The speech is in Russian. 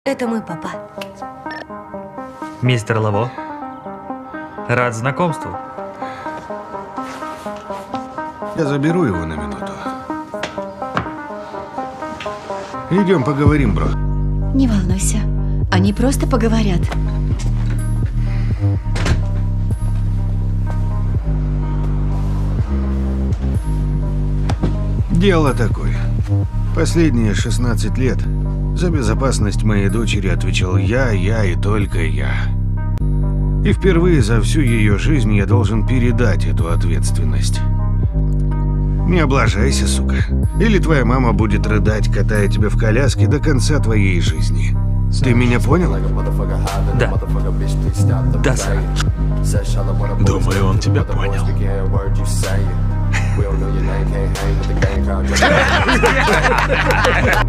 Это мой папа. Мистер Лаво, рад знакомству. Я заберу его на минуту. Идем поговорим, бро. Не волнуйся, они просто поговорят. Дело такое. Последние 16 лет за безопасность моей дочери отвечал я и только я. И впервые за всю ее жизнь я должен передать эту ответственность. Не облажайся, сука. Или твоя мама будет рыдать, катая тебя в коляске до конца твоей жизни. Ты меня понял? Да. Да, сэр. Думаю, он тебя понял.